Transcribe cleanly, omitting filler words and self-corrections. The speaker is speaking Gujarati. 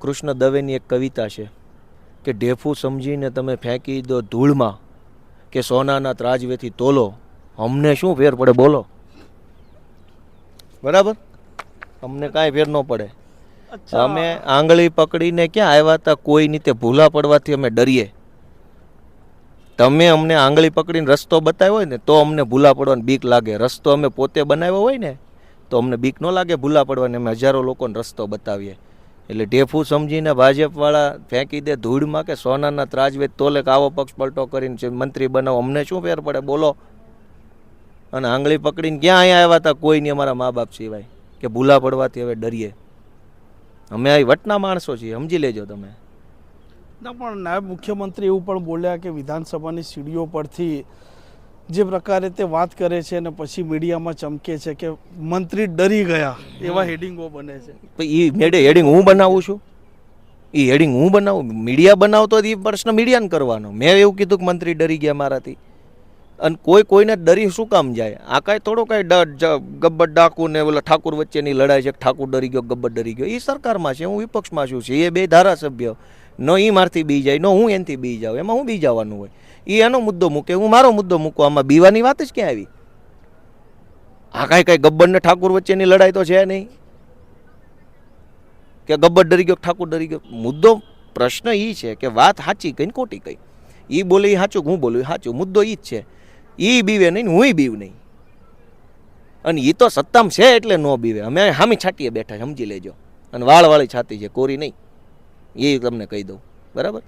કૃષ્ણ દવેની એક કવિતા છે કે ઢેફું સમજીને તમે ફેંકી દો ધૂળમાં કે સોનાના ત્રાજવેથી તોલો, અમને શું ફેર પડે બોલો. બરાબર, અમને કાંઈ ફેર ન પડે. અમે આંગળી પકડીને ક્યાં આવ્યા હતા, કોઈ નીતે ભૂલા પડવાથી અમે ડરીએ. તમે અમને આંગળી પકડીને રસ્તો બતાવ્યો હોય ને તો અમને ભૂલા પડવાની બીક લાગે. રસ્તો અમે પોતે બનાવ્યો હોય ને તો અમને બીક ન લાગે ભૂલા પડવાની. અમે હજારો લોકોને રસ્તો બતાવીએ. એટલે ઢેફું સમજીને ભાજપવાળા ફેંકી દે ધૂળમાં કે સોનાના ત્રાજવેદ તોલે કે આવો પક્ષ પલટો કરીને મંત્રી બનાવો, અમને શું ફેર પડે બોલો. અને આંગળી પકડીને ક્યાં અહીંયા આવ્યા હતા, કોઈ નહીં અમારા મા બાપ સિવાય, કે ભૂલા પડવાથી હવે ડરીએ. અમે આ વટના માણસો છીએ, સમજી લેજો તમે. ના, પણ નાયબ મુખ્યમંત્રી એવું પણ બોલ્યા કે વિધાનસભાની સીડીઓ પરથી જે પ્રકારે તે વાત કરે છે અને પછી મીડિયામાં ચમકે છે કે મંત્રી ડરી ગયા, એવા હેડિંગો બને છે. એ હેડિંગ હું બનાવું છું? એ હેડિંગ હું બનાવું? મીડિયા બનાવતો એ પ્રશ્ન મીડિયાને કરવાનો. મેં એવું કીધું કે મંત્રી ડરી ગયા મારાથી? અને કોઈને ડરી શું કામ જાય? આ કાંઈ થોડો કાંઈ ગબ્બર ડાકુ ને ઓલા ઠાકુર વચ્ચેની લડાઈ છે, ઠાકુર ડરી ગયો ગબ્બર ડરી ગયો. એ સરકારમાં છે, હું વિપક્ષમાં છું. એ બે ધારાસભ્ય, ન એ મારથી બી જાય, ન હું એનાથી બી જાઉં. એમાં હું બી જવાનું હોય? એ એનો મુદ્દો મૂકે, હું મારો મુદ્દો મૂકું. આમાં બીવાની વાત જ ક્યાં આવી? આ કાંઈ ગબ્બર ને ઠાકુર વચ્ચેની લડાઈ તો છે નહીં કે ગબ્બર ડરી ગયો ઠાકુર ડરી ગયો. મુદ્દો પ્રશ્ન એ છે કે વાત સાચી કઈ ખોટી કઈ. એ બોલે એ સાચું, હું બોલું એ સાચું. મુદ્દો એ જ છે. એ બીવે નહીં, હું બીવ નહીં. અને એ તો સત્તામાં છે એટલે ન બીવે. અમે હામી છાટીએ બેઠા, સમજી લેજો. અને વાળવાળી છાતી છે, કોરી નહીં. એ તમને કહી દઉં, બરાબર.